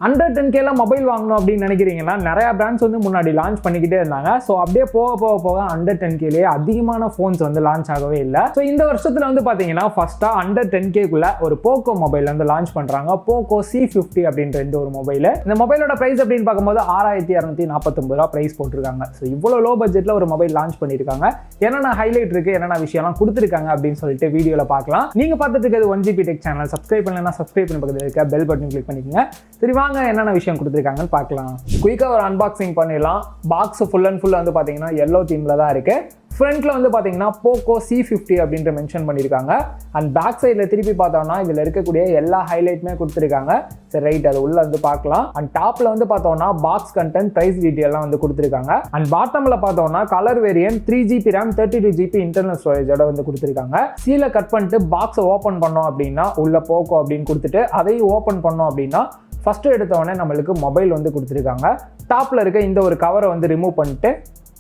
Under 10K mobile வாங்கணும் அப்படின்னு நினைக்கிறீங்கன்னா நிறைய பிராண்ட்ஸ் வந்து முன்னாடி லான்ச் பண்ணிக்கிட்டே இருந்தாங்க. ஸோ அப்படியே போக அண்டர் 10K அதிகமான ஃபோன்ஸ் வந்து லான்ச் ஆகவே இல்லை. ஸோ இந்த வருஷத்துல வந்து பார்த்தீங்கன்னா ஃபர்ஸ்டா அண்டர் 10K ஒரு போக்கோ மொபைல் வந்து லான்ச் பண்றாங்க. POCO C50 அப்படின்ற இந்த ஒரு மொபைல். இந்த மொபைலோட பிரைஸ் அப்படின்னு பார்க்கும்போது 6249 ரூபா பிரைஸ் போட்டிருக்காங்க. ஸோ இவ்வளோ லோ பட்ஜெட்ல ஒரு மொபைல் லான்ச் பண்ணியிருக்காங்க. என்னென்ன ஹைலைட் இருக்கு, என்னென்ன விஷயம்லாம் கொடுத்துருக்காங்க அப்படின்னு சொல்லிட்டு வீடியோல பார்க்கலாம். நீங்க பார்த்துட்டு இருக்கிறது 1GB Tech சேனல். சப்ஸ்கிரைப் பண்ணலன்னா சப்ஸ்கிரைப் பண்ணி பக்கத்தில் இருக்க பெல் பட்டன் கிளிக் பண்ணிக்கோங்க. சரி வாங்க என்னென்ன விஷயம் கொடுத்துருக்காங்கன்னு பார்க்கலாம். குயிக்கா ஒரு அன்பாக்சிங் பண்ணிடலாம். பாக்ஸ் ஃபுல் அண்ட் ஃபுல் வந்து பார்த்தீங்கன்னா எல்லோ தீம்ல தான் இருக்கு. ஃப்ரண்ட்ல வந்து பார்த்தீங்கன்னா POCO C50 அப்படின்ற மென்ஷன் பண்ணியிருக்காங்க. அண்ட் பேக் சைடில் திருப்பி பார்த்தோம்னா இதில் இருக்கக்கூடிய எல்லா ஹைலைட்டுமே கொடுத்துருக்காங்க. சரி ரைட், அது உள்ள வந்து பார்க்கலாம். அண்ட் டாப்ல வந்து பார்த்தோம்னா பாக்ஸ் கண்டென்ட், பிரைஸ் டீட்டெயிலாம் வந்து கொடுத்துருக்காங்க. அண்ட் பாட்டம்ல பார்த்தோம்னா colour variant 3GB RAM 32GB internal ஸ்டோரேஜோட வந்து கொடுத்துருக்காங்க. சீலை கட் பண்ணிட்டு பாக்ஸை ஓப்பன் பண்ணோம் அப்படின்னா உள்ள POCO அப்படின்னு கொடுத்துட்டு அதையும் ஓப்பன் பண்ணோம் அப்படின்னா ஃபர்ஸ்ட் எடுத்தவொடனே நம்மளுக்கு மொபைல் வந்து கொடுத்துருக்காங்க. டாப்ல இருக்க இந்த ஒரு கவரை வந்து ரிமூவ் பண்ணிட்டு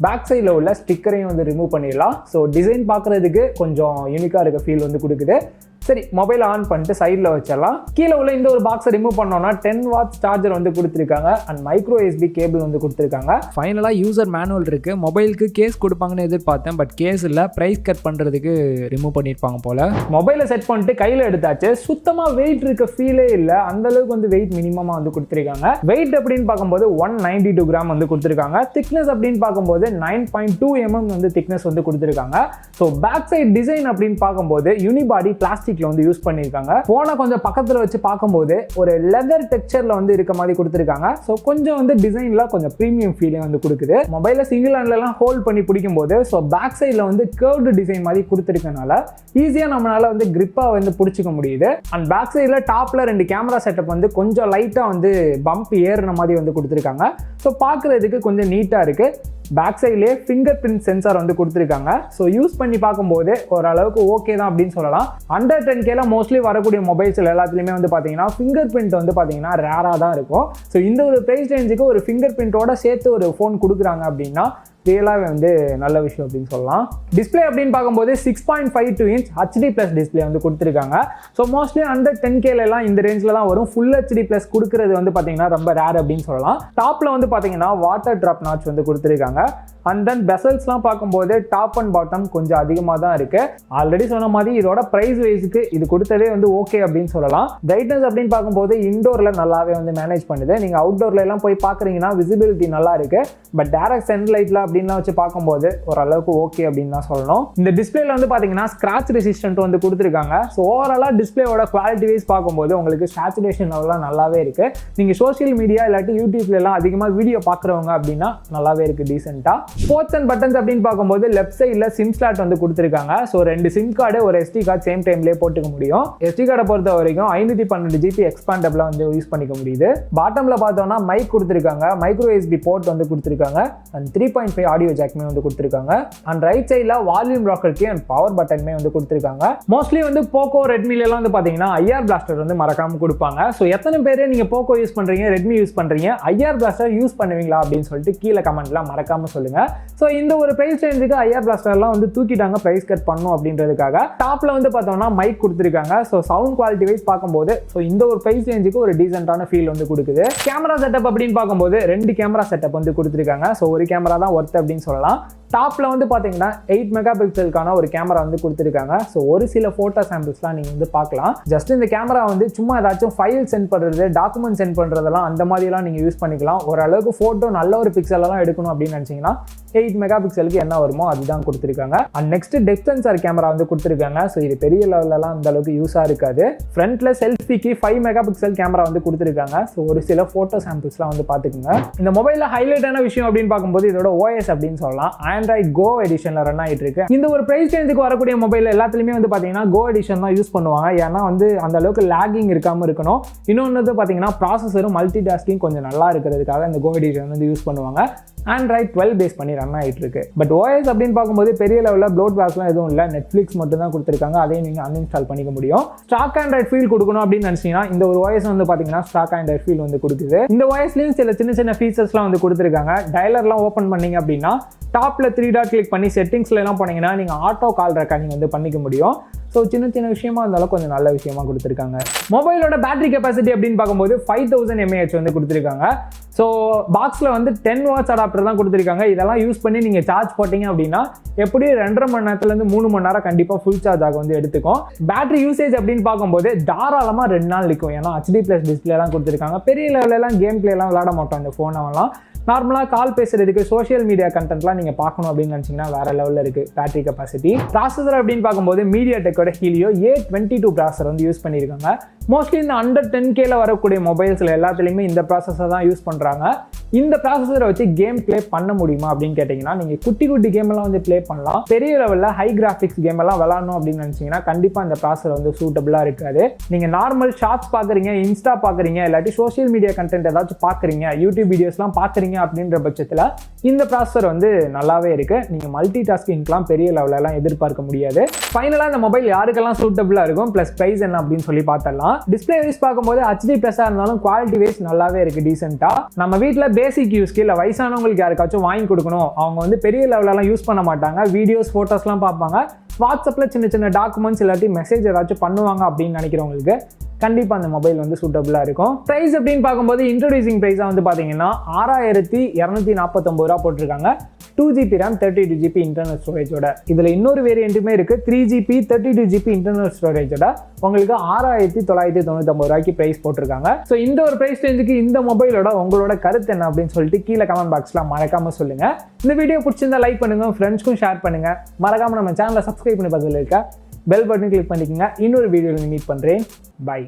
பேக் சைடில் உள்ள ஸ்டிக்கரையும் வந்து ரிமூவ் பண்ணிடலாம். ஸோ டிசைன் பார்க்குறதுக்கு கொஞ்சம் யூனிக்காக இருக்க ஃபீல் வந்து கொடுக்குது. சரி, மொபைல் ஆன் பண்ணிட்டு சைடில் வச்சிடலாம். கீழே உள்ள இந்த ஒரு பாக்ஸை ரிமூவ் பண்ணோம்னா 10 வாட்ஸ் சார்ஜர் வந்து கொடுத்துருக்காங்க. அண்ட் மைக்ரோ USB கேபிள் வந்து கொடுத்துருக்காங்க. ஃபைனலாக யூசர் மேனுவல் இருக்குது. மொபைலுக்கு கேஸ் கொடுப்பாங்கன்னு எதிர்பார்த்தேன், பட் கேஸ் இல்லை. ப்ரைஸ் கட் பண்ணுறதுக்கு ரிமூவ் பண்ணியிருப்பாங்க போல். மொபைலை செட் பண்ணிட்டு கையில் எடுத்தாச்சு. சுத்தமாக வெயிட் இருக்க ஃபீலே இல்லை. அந்தளவுக்கு வந்து வெயிட் மினிமமாக வந்து கொடுத்துருக்காங்க. வெயிட் அப்படின்னு பார்க்கும்போது 192 கிராம் வந்து கொடுத்துருக்காங்க. திக்னஸ் அப்படின்னு பார்க்கும்போது 9.2 mm வந்து திக்னஸ் வந்து கொடுத்துருக்காங்க. ஸோ பேக் சைட் டிசைன் அப்படின்னு பார்க்கும்போது யூனிபாடி பிளாஸ்டிக் வந்து யூஸ் பண்ணிருக்காங்க. போனை கொஞ்சம் பக்கத்துல வச்சு பார்க்கும்போது ஒரு லெதர் டெக்ஸ்சர்ல வந்து இருக்க மாதிரி கொடுத்துருக்காங்க. ஸோ கொஞ்சம் வந்து டிசைன்ல கொஞ்சம் பிரீமியம் ஃபீலிங் வந்து கொடுக்குது. மொபைல சிங்கிள் ஹேண்ட்ல எல்லாம் ஹோல்ட் பண்ணி பிடிக்கும் போது ஸோ பேக் சைட்ல வந்து கர்வ்டு டிசைன் மாதிரி கொடுத்துருக்கனால ஈஸியா நம்மளால வந்து கிரிப்பா வந்து பிடிச்சிக்க முடியுது. அண்ட் பேக் சைட்ல டாப்ல 2 கேமரா செட்டப் வந்து கொஞ்சம் லைட்டா வந்து பம்ப் ஏறுன மாதிரி வந்து கொடுத்துருக்காங்க. ஸோ பார்க்கறதுக்கு கொஞ்சம் நீட்டா இருக்கு. பேக் சைட்லேயே ஃபிங்கர் பிரிண்ட் சென்சார் வந்து கொடுத்துருக்காங்க. ஸோ யூஸ் பண்ணி பார்க்கும்போது ஓரளவுக்கு ஓகே தான் அப்படின்னு சொல்லலாம். அண்டர் 10K மோஸ்ட்லி வரக்கூடிய மொபைல்ஸில் எல்லாத்துலேயுமே வந்து பார்த்தீங்கன்னா ஃபிங்கர் பிரிண்ட் வந்து பார்த்தீங்கன்னா ரேராக தான் இருக்கும். ஸோ இந்த ஒரு ப்ரைஸ் ரேஞ்சுக்கு ஒரு ஃபிங்கர் பிரிண்டோட சேர்த்து ஒரு ஃபோன் கொடுக்குறாங்க அப்படின்னா ரியலாகவே வந்து நல்ல விஷயம் அப்படின்னு சொல்லலாம். டிஸ்பிளே அப்படின்னு பார்க்கும்போது 6.52 inch HD+ டிஸ்பிளே வந்து கொடுத்துருக்காங்க. ஸோ மோஸ்ட்லி அண்டர் 10K இந்த ரேஞ்சில் தான் வரும். ஃபுல் HD+ கொடுக்குறது வந்து பார்த்தீங்கன்னா ரொம்ப ரேர் அப்படின்னு சொல்லலாம். டாப்பில் வந்து பார்த்தீங்கன்னா வாட்டர் ட்ராப் நாட்ச் வந்து கொடுத்துருக்காங்க. அண்ட் தென் பெசல்ஸ்லாம் பார்க்கும்போது டாப் அண்ட் பாட்டம் கொஞ்சம் அதிகமாக தான் இருக்கு. ஆல்ரெடி சொன்ன மாதிரி இதோட பிரைஸ் வைஸுக்கு இது கொடுத்ததே வந்து ஓகே அப்படின்னு சொல்லலாம். பிரைட்னஸ் அப்படின்னு பார்க்கும்போது இன்டோர்ல நல்லாவே வந்து மேனேஜ் பண்ணுது. நீங்க அவுட்டோர்ல எல்லாம் போய் பார்க்குறீங்கன்னா விசிபிலிட்டி நல்லா இருக்கு. பட் டைரக்ட் சன்லைட்ல அப்படின்லாம் வச்சு பார்க்கும்போது ஓரளவுக்கு ஓகே அப்படின்னு தான் சொல்லணும். இந்த டிஸ்பிளேல வந்து பார்த்தீங்கன்னா ஸ்கிராச் ரெசிஸ்டன்ட் வந்து கொடுத்துருக்காங்க. ஸோ ஓவராலாக டிஸ்பிளேயோட குவாலிட்டி வைஸ் பார்க்கும்போது உங்களுக்கு சேச்சுரேஷன் லெவலாம் நல்லாவே இருக்கு. நீங்க சோஷியல் மீடியா இல்லாட்டி யூடியூப்ல எல்லாம் அதிகமாக வீடியோ பார்க்குறவங்க அப்படின்னா நல்லாவே இருக்கு டீசென்ட்டா. போர்ட்ஸ் அண்ட் பட்டன்ஸ் அப்படின்னு பார்க்கும்போது லெஃப்ட் சைடில் சிம் ஸ்லாட் வந்து கொடுத்துருக்காங்க. ஸோ 2 சிம் கார்டு ஒரு SD கார்டு சேம் டைம்லேயே போட்டுக்க முடியும். SD கார்டை பொறுத்த வரைக்கும் 512GB எக்ஸ்பாண்டபிளா வந்து யூஸ் பண்ணிக்க முடியுது. பாட்டம்ல பார்த்தோம்னா மைக் கொடுத்துருக்காங்க. மைக்ரோ USB போர்ட் வந்து கொடுத்துருக்காங்க. அண்ட் 3.5 ஆடியோ ஜாக்மே வந்து கொடுத்துருக்காங்க. அண்ட் ரைட் சைடில் volume rocker key and power பட்டன்மே வந்து கொடுத்துருக்காங்க. மோஸ்ட்லி வந்து போக்கோ ரெட்மில எல்லாம் வந்து பார்த்தீங்கன்னா IR பிளாஸ்டர் வந்து மறக்காம கொடுப்பாங்க. ஸோ எத்தனை பேர் நீங்க போக்கோ யூஸ் பண்றீங்க, ரெட்மி யூஸ் பண்றீங்க, IR பிளாஸ்டர் யூஸ் பண்ணுவீங்களா அப்படின்னு சொல்லிட்டு கீழே கமெண்ட்ல மறக்காம சொல்லுங்க. ஸோ இந்த ஒரு பிரைஸ் ரேஞ்சுக்கு IR பிளாஸ்டர்லாம் வந்து தூக்கிட்டாங்க பிரைஸ் கட் பண்ணும் அப்படின்றதுக்காக. டாப்ல வந்து பார்த்தோம்னா மைக் கொடுத்துருக்காங்க. ஸோ சவுண்ட் குவாலிட்டி வைஸ் பார்க்கும்போது ஸோ இந்த ஒரு பிரைஸ் ரேஞ்சுக்கு ஒரு டீசென்டான ஃபீல் வந்து கொடுக்குது. கேமரா செட்டப் அப்படின்னு பார்க்கும்போது 2 கேமரா செட்டப் வந்து கொடுத்துருக்காங்க. ஸோ ஒரு கேமரா தான் ஒர்த் அப்படின்னு சொல்லலாம். டாப்ல வந்து பாத்தீங்கன்னா 8 மெகாபிக்சலுக்கான ஒரு கேமரா வந்து கொடுத்துருக்காங்க. ஸோ ஒரு சில போட்டோ சாம்பிள்ஸ்லாம் நீங்க வந்து பார்க்கலாம். ஜஸ்ட் இந்த கேமரா வந்து சும்மா ஏதாச்சும் ஃபைல் சென்ட் பண்றது, டாக்குமெண்ட் சென்ட் பண்றதெல்லாம் அந்த மாதிரிலாம் நீங்க யூஸ் பண்ணிக்கலாம். ஓரளவுக்கு போட்டோ நல்ல ஒரு பிக்சல் எல்லாம் எடுக்கணும் அப்படின்னு நினைச்சீங்கன்னா 8 மெகாபிக்சலுக்கு என்ன வருமோ அதுதான் கொடுத்துருக்காங்க. And next depth sensor camera வந்து கொடுத்துருக்காங்க. ஸோ இது பெரிய லெவலெல்லாம் அந்த அளவுக்கு யூஸா இருக்காது. ஃப்ரண்ட்ல செல்ஃபிக்கு 5 மெகாபிக்சல் கேமரா வந்து கொடுத்துருக்காங்க. ஸோ ஒரு சில போட்டோ சாம்பிள்ஸ்லாம் வந்து பாத்துக்கோங்க. இந்த மொபைல்ல ஹைலைட்டான விஷயம் அப்படின்னு பார்க்கும்போது இதோட OS அப்படின்னு சொல்லலாம். ஆண்ட்ராய்ட் கோ எடிஷன்ல ரன் ஆயிட்டு இருக்கு. இந்த ஒரு பிரைஸ் ரேஞ்சுக்கு வரக்கூடிய மொபைல் எல்லாத்துலயுமே வந்து பாத்தீங்கன்னா கோ எடிஷன் தான் யூஸ் பண்ணுவாங்க. ஏன்னா வந்து அந்த அளவுக்கு லாகிங் இருக்காம இருக்கணும். இன்னொன்று வந்து பாத்தீங்கன்னா ப்ராசஸரும் மல்டி டாஸ்கிங் கொஞ்சம் நல்லா இருக்கிறதுக்காக இந்த கோ எடிஷன் வந்து யூஸ் பண்ணுவாங்க. ஆண்ட்ராய்ட் 12 பேஸ் பண்ணி ரன் ஆகிட்டு இருக்கு. பட் OS அப்படின்னு பார்க்கும்போது பெரிய லெவலில் ப்ளோட் பேக்ஸ்லாம் எதுவும் இல்லை. நெட்ஃப்ளிக்ஸ் மட்டும் தான் கொடுத்துருக்காங்க. அதையும் நீங்கள் அன்இன்ஸ்டால் பண்ணிக்க முடியும். ஸ்டாக் ஆண்ட்ராய்ட் ஃபீல் கொடுக்கணும் அப்படின்னு நினைச்சீங்கன்னா இந்த ஒரு OS வந்து பார்த்தீங்கன்னா ஸ்டாக் ஆண்ட்ராய்ட் ஃபீல் வந்து கொடுக்குது. இந்த OSலையும் சில சின்ன சின்ன ஃபீச்சர்ஸ்லாம் வந்து கொடுத்துருக்காங்க. டயலர்லாம் ஓப்பன் பண்ணீங்க அப்படின்னா டாப்ல மேலே 3 டாட் கிளிக் பண்ணி செட்டிங்ஸ்ல எல்லாம் போனீங்கன்னா நீங்கள் ஆட்டோ கால் ரெக்கார்டிங் வந்து பண்ணிக்க முடியும். ஸோ சின்ன சின்ன விஷயமா இருந்தாலும் கொஞ்சம் நல்ல விஷயமா கொடுத்துருக்காங்க. மொபைலோட பேட்டரி கெப்பாசிட்டி அப்படின்னு பார்க்கும்போது 5000 mAh வந்து கொடுத்துருக்காங்க. ஸோ பாக்ஸில் வந்து 10 வாட்ஸ் அடாப்டர் தான் கொடுத்துருக்காங்க. இதெல்லாம் யூஸ் பண்ணி நீங்கள் சார்ஜ் போட்டிங்க அப்படின்னா எப்படி 2.5 மணி நேரத்துலேருந்து 3 மணி நேரம் கண்டிப்பாக ஃபுல் சார்ஜ் ஆக வந்து எடுத்துக்கும். பேட்டரி யூசேஜ் அப்படின்னு பார்க்கும்போது தாராளமாக 2 நாள் நிற்கும். ஏன்னா HD+ டிஸ்பிளேலாம் கொடுத்துருக்காங்க. பெரிய லெவலெலாம் கேம் பிளேலாம் விளையாட மாட்டோம் இந்த ஃபோனெல்லாம். நார்மலாக கால் பேசுறதுக்கு சோஷியல் மீடியா கண்டென்ட்லாம் நீங்கள் பார்க்கணும் அப்படின்னு நினச்சிங்கன்னா வேறு லெவலில் இருக்குது பேட்டரி கெப்பாசிட்டி. ப்ராசஸர் அப்படின்னு பார்க்கும்போது MediaTekோட Helio A22 ப்ராசஸர் வந்து யூஸ் பண்ணியிருக்காங்க. மோஸ்ட்லி இந்த அண்டர் 10Kல வரக்கூடிய மொபைல்ஸில் எல்லாத்துலேயுமே இந்த ப்ராசஸர் தான் யூஸ் பண்ணுறாங்க. இந்த ப்ராசஸரை வச்சு கேம் ப்ளே பண்ண முடியுமா அப்படின்னு கேட்டிங்கன்னா நீங்கள் குட்டி குட்டி கேமெல்லாம் வந்து ப்ளே பண்ணலாம். பெரிய லெவலில் ஹை கிராஃபிக்ஸ் கேம் எல்லாம் விளாடணும் அப்படின்னு நினச்சிங்கன்னா கண்டிப்பாக இந்த ப்ராசஸர் வந்து சூட்டபிளாக இருக்காது. நீங்கள் நார்மல் ஷார்ட்ஸ் பார்க்குறீங்க, இன்ஸ்டா பார்க்குறீங்க, இல்லாட்டி சோஷியல் மீடியா கண்டென்ட் ஏதாச்சும் பார்க்குறீங்க, யூடியூப் வீடியோஸ்லாம் பார்க்குறீங்க அப்படின்ற பட்சத்தில் இந்த ப்ராசஸர் வந்து நல்லாவே இருக்குது. நீங்கள் மல்டி டாஸ்கிங்லாம் பெரிய லெவலெல்லாம் எதிர்பார்க்க முடியாது. ஃபைனலாக இந்த மொபைல் யாருக்கெல்லாம் சூட்டபிளாக இருக்கும் ப்ளஸ் ப்ரைஸ் என்ன அப்படின்னு சொல்லி பார்த்தரலாம். டிஸ்பிளே வைஸ் பார்க்கும்போது HD+ இருந்தாலும் குவாலிட்டி வைஸ் நல்லாவே இருக்குது டீசெண்டாக. நம்ம வீட்டில் பேசிக் யூஸ்க்கு இல்லை வயசானவங்களுக்கு யாருக்காச்சும் வாங்கி கொடுக்கணும், அவங்க வந்து பெரிய லெவலெல்லாம் யூஸ் பண்ண மாட்டாங்க, வீடியோஸ் ஃபோட்டோஸ்லாம் பார்ப்பாங்க, வாட்ஸ்அப்பில் சின்ன சின்ன டாக்குமெண்ட்ஸ் இல்லாட்டி மெசேஜ் ஏதாச்சும் பண்ணுவாங்க அப்படின்னு நினைக்கிறவங்களுக்கு கண்டிப்பாக அந்த மொபைல் வந்து சூட்டபிளாக இருக்கும். ப்ரைஸ் அப்படின்னு பார்க்கும்போது இன்ட்ரோடியூசிங் ப்ரைஸாக வந்து பார்த்தீங்கன்னா 6249 ரூபா போட்டிருக்காங்க. 2GB RAM 32GB internal ஸ்டோரேஜோட. இதில் இன்னொரு வேரியண்ட்டுமே இருக்குது. 3GB 32GB இன்டர்னல் ஸ்டோரேஜோட உங்களுக்கு 6999 ரூபாய்க்கு ப்ரைஸ் போட்டிருக்காங்க. ஸோ இந்த ஒரு ப்ரைஸ் ரேஞ்சுக்கு இந்த மொபைலோட உங்களோட கருத்து என்ன அப்படின்னு சொல்லிட்டு கீழே கமெண்ட் பாக்ஸில் மறக்காமல் சொல்லுங்கள். இந்த வீடியோ பிடிச்சிருந்தா லைக் பண்ணுங்கள், ஃப்ரெண்ட்ஸ்க்கும் ஷேர் பண்ணுங்கள். மறக்காமல் நம்ம சேனலை சப்ஸ்கிரைப் பண்ணி பதில் இருக்க பெல் பட்டன் கிளிக் பண்ணிக்கோங்க. இன்னொரு வீடியோவில் மீட் பண்ணுறேன். பை.